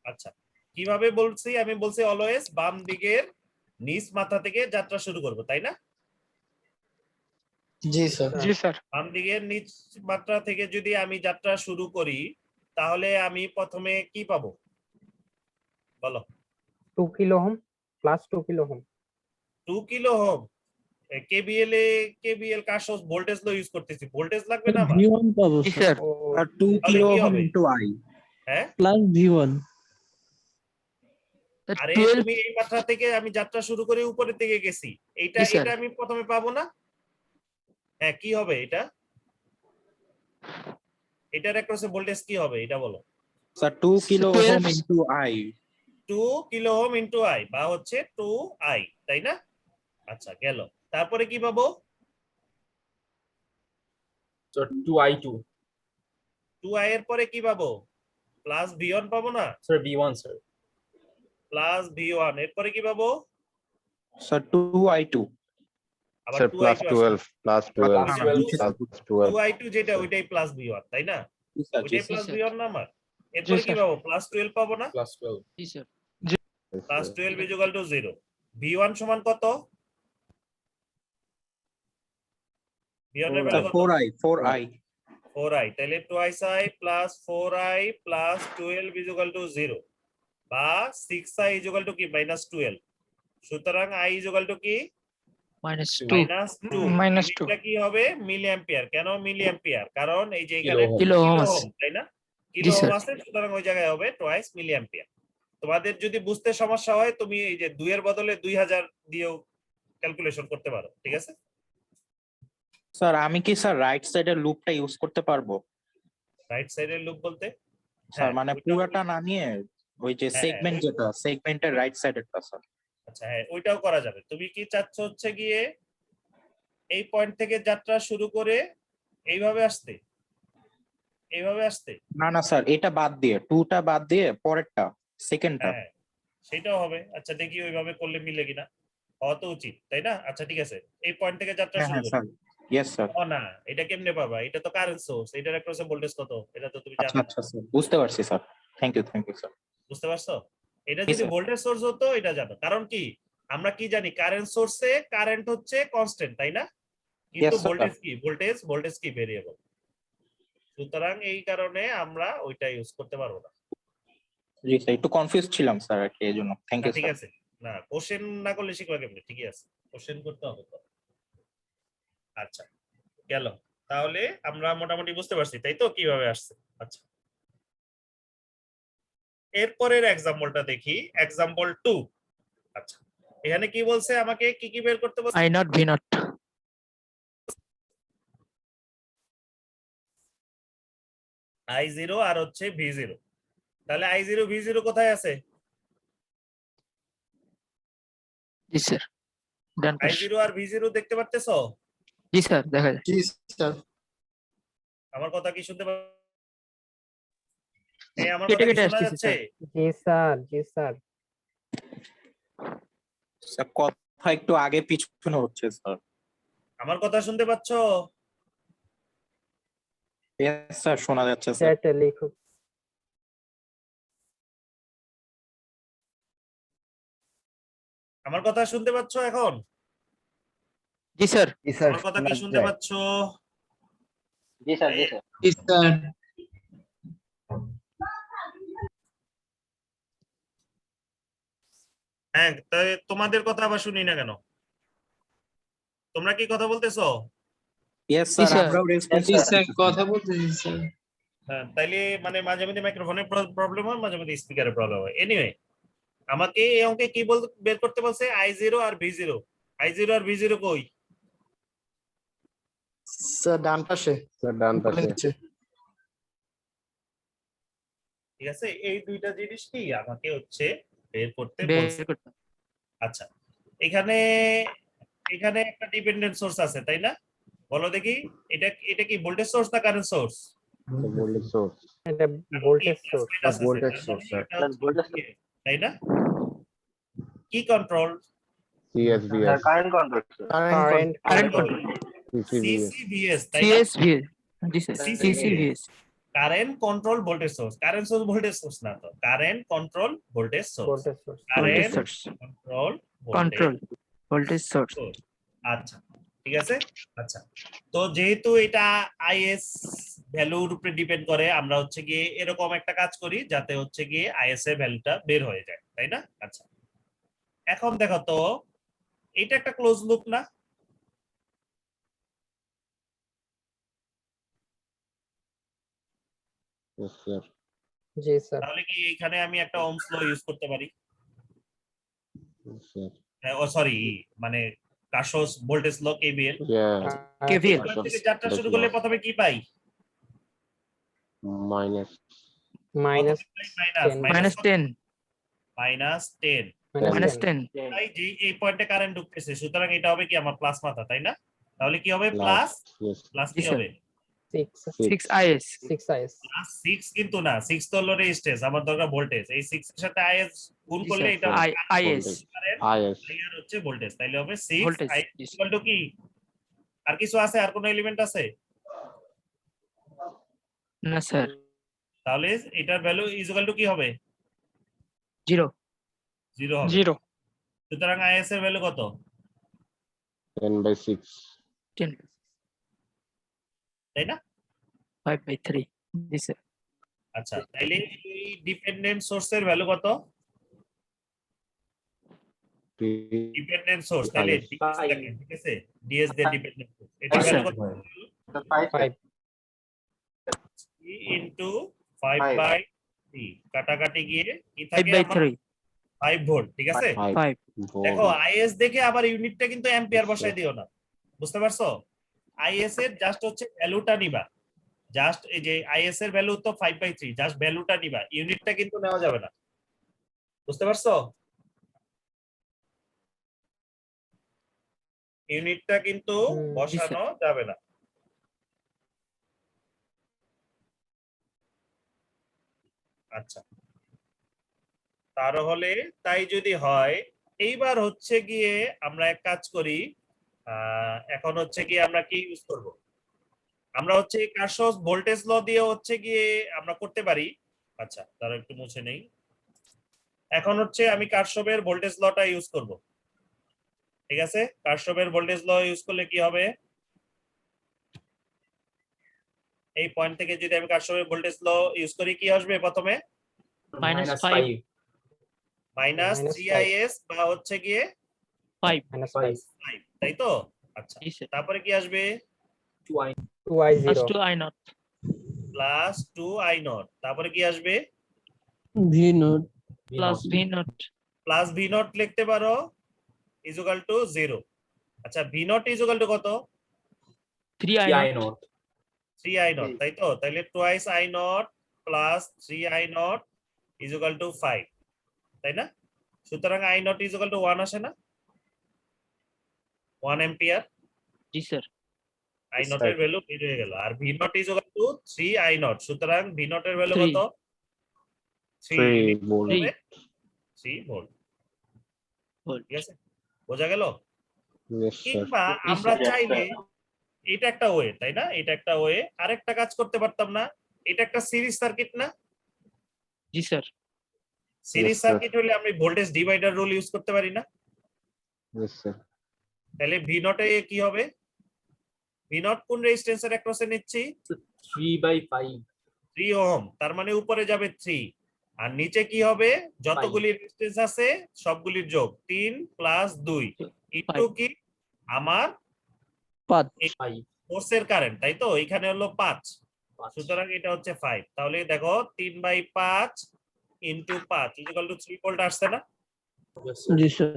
আচ্ছা, কিভাবে বলছি, আমি বলছি অলওয়েজ বাম দিকের নিচ মাথা থেকে যাত্রা শুরু করব, তাই না? জি স্যার। বাম দিকের নিচ মাত্রা থেকে যদি আমি যাত্রা শুরু করি, তাহলে আমি প্রথমে কি পাবো বলো? 2 kilo ohm plus 2 kilo ohm. 2 kilo ohm. KBL কার সোর্স ভোল্টেজ লো ইউজ করতেছি, ভোল্টেজ লাগবে না আমার? V1 পাবো জি স্যার স্যার। Oh, আর 2 তাহলে কিলো কি ওহম হবে? ইনটু I হ্যাঁ, প্লাস V1 আরে 12 তুমি এই মাত্রা থেকে আমি যাত্রা শুরু করে উপরের দিকে গেছি, এইটা জি, স্যার। এটা আমি প্রথমে পাবো না? হ্যাঁ, কি হবে এটা? এটার অ্যাক্রসে ভোল্টেজ কি হবে এটা বলো? Sir 2 kilo 12 ohm into I 2 kilo ohm into I বা হচ্ছে 2I, তাই না? আচ্ছা, গেল। তারপরে কি পাবো? So 2I2. 2I এর পরে কি পাবো? প্লাস V1 পাবো না? Sir, V1, sir. Plus V1 এরপরে কি পাবো? স্যার 2I2 আবার sir plus 2I2 12 plus 12 Plus Plus 12. Plus 12 2I2 যেটা ওইটাই প্লাস V1, তাই না? ওইটাই প্লাস স্যার। V1 না আমার? এরপরে কি স্যার। পাবো? প্লাস 12 পাবো না? Plus 12. G sir. Plus 12 is equal to 0। V1 সমান কত? V1 এর ভ্যালু কত? 4I 4I, তাহলে 2I plus 4I plus 12 is equal to 0 বা 6I ইজ ইকুয়াল টু কি মাইনাস 12। সুতরাং I ইজ ইকুয়াল টু কি -2 মাইনাস 2। -2 এটা কি হবে? Milli ampere. কেন মিলি অ্যাম্পিয়ার? কারণ এই যে কিলো এখানে ওহম। কিলো ওহম কিলো আছে। ওহম, তাই না? জি, কিলো ওহম স্যার। আছে, সুতরাং ওই জায়গায় হবে টুয়াইস মিলি অ্যাম্পিয়ার। তোমাদের যদি বুঝতে সমস্যা হয় তুমি এই যে 2 এর বদলে 2000 দিয়েও ক্যালকুলেশন করতে পারো, ঠিক আছে? স্যার আমি কি স্যার রাইট সাইডের লুপটা ইউজ করতে পারবো রাইট সাইডের লুপ বলতে? স্যার মানে ওইটা- পুরাটা না নিয়ে ওই যে হ্যাঁ, সেগমেন্ট যেটা সেগমেন্টের রাইট সাইডেরটা স্যার আচ্ছা, হ্যাঁ, ওইটাও করা যাবে। তুমি কি চাচ্ছ হচ্ছে গিয়ে এই পয়েন্ট থেকে যাত্রা শুরু করে এইভাবে আসতে, এইভাবে আসতে? না না স্যার এটা বাদ দিয়ে 2টা বাদ দিয়ে পরেরটা সেকেন্ডটা হ্যাঁ, সেটাও হবে। আচ্ছা, দেখি ওইভাবে করলে মিলে কিনা, হওয়া তো উচিত, তাই না? আচ্ছা, ঠিক আছে, এই পয়েন্ট থেকে যাত্রা হ্যাঁ শুরু হ্যাঁ করি। স্যার ইয়েস স্যার ও না, এটা কেমনে পাবা? এটা তো কারেন্ট সোর্স, এটার অ্যাক্রসে ভোল্টেজ কত এটা তো তুমি আচ্ছা জানো। আচ্ছা স্যার বুঝতে পারছি স্যার থ্যাংক ইউ স্যার বুঝতে পারছো? এটা Yes, যদি sir. ভোল্টেজ সোর্স হতো এটা জানো, কারণ কি আমরা কি জানি, কারেন্ট সোর্সে কারেন্ট হচ্ছে কনস্ট্যান্ট, তাই না? কিন্তু Yes, sir. ভোল্টেজ কি ভেরিয়েবল। সুতরাং এই কারণে আমরা ওইটা ইউজ করতে পারবো না। জি স্যার একটু কনফিউজ ছিলাম স্যার আর কি এজন্য থ্যাংক না, ইউ ঠিক স্যার আছে, না কোশ্চেন না করলে শিখবা কেমনে? ঠিকই আছে, কোশ্চেন করতে হবে তো। আচ্ছা, গেল। তাহলে আমরা মোটামুটি বুঝতে পারছি, তাই তো, কিভাবে আসছে। আচ্ছা, এরপরের এক্সাম্পলটা দেখি, এক্সাম্পল 2। আচ্ছা, এখানে কি বলছে, আমাকে কি কি বের করতে বলছে? I0 V0 I0 আর হচ্ছে V0। তাহলে I0 V0 কোথায় আছে? জি স্যার। ডান পাশ। I0 আর V0 দেখতে পারতেছো? জি স্যার, দেখা যায়। জি স্যার আমার কথা কি শুনতে এই আমার কেটে কথা কি কেটে শোনা আসতেছে, যাচ্ছে? জি স্যার জি স্যার স্যার কথা একটু আগে পিছনে হচ্ছে স্যার। আমার কথা শুনতে পাচ্ছ? ইয়েস স্যার, শোনা যাচ্ছে স্যার। চ্যাটে লিখো। আমার কথা শুনতে পাচ্ছ এখন? জি স্যার। আমার কথা কি শুনতে পাচ্ছ? জি স্যার, জি স্যার। হ্যাঁ, তাই তোমাদের কথা আবার শুনি না কেন? তোমরা কি কথা বলতেছো? ইয়েস জি স্যার, স্যার। আমরাও রেসপন্স কথা বলতেছি স্যার। হ্যাঁ, তাইলে মানে মাঝে মাঝে মাইক্রোফোনের প্রবলেম হয়, মাঝে মাঝে স্পিকারের প্রবলেম হয়। এনিওয়ে, আমাকে এই অঙ্কে কি বের করতে বলছে? I0 আর V0। I0 আর V0 কই? স্যার ডান পাশে। স্যার ডান পাশে। ঠিক আছে, এই দুইটা জিনিস কি আমাকে হচ্ছে বের করতে বের বলছে। করতে। আচ্ছা, এখানে এখানে একটা ডিপেন্ডেন্ট সোর্স আছে, তাই না? বলো দেখি, এটা কি ভোল্টেজ সোর্স না কারেন্ট সোর্স? Voltage source. এটা voltage source. voltage source, sir. তাই না? কি control? CSVS, current control. Current current control. CCVS, CCVS, তাই না? সিএসভিএস। জি sir, CCVS। CCVS. Current control voltage source. Current source voltage source না তো, current control voltage source. Voltage source. Voltage current source. Control control voltage source. আচ্ছা, ঠিক আছে। আচ্ছা, তো যেহেতু এটা আইএস ভ্যালুর উপরে ডিপেন্ড করে, আমরা হচ্ছে গিয়ে এরকম একটা কাজ করি যাতে হচ্ছে গিয়ে আইএস এর ভ্যালুটা বের হয়ে যায়, তাই না? আচ্ছা, এখন দেখো তো, এটা একটা ক্লোজ লুপ না? yes sir, জি স্যার। তাহলে কি এখানে আমি একটা ওহমস ল ইউজ করতে পারি? yes sir, ও সরি, মানে Kirchhoff's voltage law, KVL. yeah, KVL. থেকে যাত্রা শুরু করলে প্রথমে কি পাই? minus, minus minus 10। -10। মাইনাস 10। তাই যে এই পয়েন্টে কারেন্ট ঢুকতেছে, সুতরাং এটা হবে কি আমার প্লাস মাথা, তাই না? তাহলে কি হবে? প্লাস yes, প্লাস জি কি স্যার। হবে? 6 আইএস। 6 আইএস। প্লাস 6 কিন্তু না, 6 তো হলো রেজিস্ট্যান্স, আমার দরকার ভোল্টেজ। এই 6 এর সাথে আইএস গুণ জি করলে স্যার। এটা আইএস। IS, আর হচ্ছে ভোল্টেজ, তাইলে হবে 6 ভোল্টেজ। I ইকুয়াল টু কি? আর কিছু আছে? আর কোনো এলিমেন্ট আছে? না স্যার। তাহলে এটার ভ্যালু ইকুয়াল টু কি হবে? 0। 0 হবে। 0। সুতরাং আইএস এর ভ্যালু কত? 10/6, 10। তাই না? 5/3। জি স্যার। আচ্ছা, তাইলে এই ডিপেন্ডেন্ট সোর্সের ভ্যালু কত? ডিপেন্ডেন্ট সোর্স, তাহলে IS, DS থাকে, ঠিক আছে? ডিএস দিয়ে ডিপেন্ডেন্ট সোর্স, এটা আচ্ছা। ভ্যালু কত? 5 ইনটু 5/3, কাটাকাটি গিয়ে কি থাকে? 5/3। 5 ভোল্ট, ঠিক আছে? 5। দেখো, volt, আইএস দেখে আবার ইউনিটটা কিন্তু অ্যাম্পিয়ার বসাই দিও না, বুঝতে পারছো? আইএস এর জাস্ট হচ্ছে ভ্যালুটা নিবা, জাস্ট এই যে আইএস এর ভ্যালু তো 5/3, জাস্ট ভ্যালুটা নিবা, ইউনিটটা কিন্তু নেওয়া যাবে না, বুঝতে পারছো? ইউনিটটা কিন্তু বসানো যাবে না। আচ্ছা, তাহলে তাই যদি হয়, এইবার হচ্ছে গিয়ে আমরা এক কাজ করি, এখন হচ্ছে গিয়ে আমরা কি ইউজ করব? আমরা হচ্ছে কার্শফস ভোল্টেজ ল দিয়ে হচ্ছে গিয়ে আমরা করতে পারি। আচ্ছা, তারা একটু মুছে নেই। এখন হচ্ছে আমি কার্শফের ভোল্টেজ লটা ইউজ করব, ঠিক আছে? কার্শফের ভোল্টেজ ল ইউজ করলে কি হবে? এই পয়েন্ট থেকে যদি আমি কার্শফের ভোল্টেজ ল ইউজ করি, কি আসবে প্রথমে? -5। মাইনাস -5 3is বা হচ্ছে গিয়ে 5। -5 5, তাই তো? আচ্ছা, জি স্যার। তারপরে কি আসবে? 2i0 +2i0। প্লাস 2i0, তারপরে কি আসবে? +v0। প্লাস v0 লিখতে পারো ইকুয়াল টু 0। আচ্ছা, v0 ইকুয়াল টু কত? 3i0। 3i0, তাই তো? তাহলে twice i0 plus 3i0 equal to 5, তাই না? সুতরাং i0 ইকুয়াল টু 1 আসে না? 1 এম্পিয়ার। জি স্যার। i0 এর ভ্যালু বের হয়ে গেল, আর v0 ইকুয়াল টু 3i0, সুতরাং v0 এর ভ্যালু 3 কত? 3 volt, 3 ভোল্ট। ঠিক আছে, বোঝা গেল? Yes, sir. কিংবা আমরা চাইলে এটা একটা ওয়ে, তাই না? এটা একটা ওয়ে। আরেকটা কাজ করতে পারতাম না? এটা একটা সিরিজ সার্কিট না? জি স্যার। Series sir. সার্কিট হলে আমি ভোল্টেজ ডিভাইডার রুল ইউজ করতে পারি না? Yes, sir. তাহলে ভি নট এ কি হবে? ভি নট কোন রেজিস্ট্যান্সের অ্যাক্রসে নিচ্ছি? 3/5. 3 ওহম। তার মানে উপরে যাবে 3, আর নিচে কি হবে? যতগুলি রেজিস্ট্যান্স আছে সবগুলির যোগ, 3 + 2 ইনটু কি আমার 5. কোর্সের কারেন্ট, তাই তো? এখানে হলো 5, 5. সুতরাং এটা হচ্ছে 5। তাহলে দেখো 3/5 * 5 = 3 ভোল্ট আসছে না? Yes, sir. জি স্যার।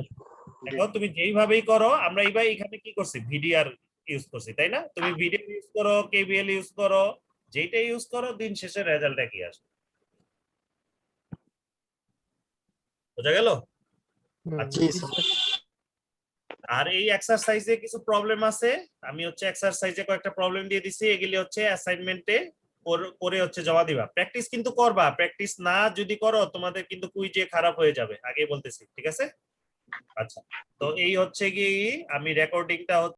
দেখো তুমি যেইভাবেই করো, আমরা এইবার এখানে কি করছি? ভিডিআর ইউজ করছি, তাই না? তুমি ভিডিআর ইউজ করো, কেভিএল ইউজ করো, যেটা ইউজ করো, দিন শেষে রেজাল্ট একই আসবে। বোঝা গেল? আচ্ছা, আর এই এক্সারসাইজে কিছু প্রবলেম আছে। আমি হচ্ছে এক্সারসাইজে কয়েকটা প্রবলেম দিয়ে দিছি, এগুলি হচ্ছে অ্যাসাইনমেন্টে করে হচ্ছে জমা দিবা। প্র্যাকটিস কিন্তু করবা, প্র্যাকটিস না যদি করো তোমাদের কিন্তু কুইজে খারাপ হয়ে যাবে, আগেই বলতেছি, ঠিক আছে? আচ্ছা, তো এই হচ্ছে কি আমি রেকর্ডিংটা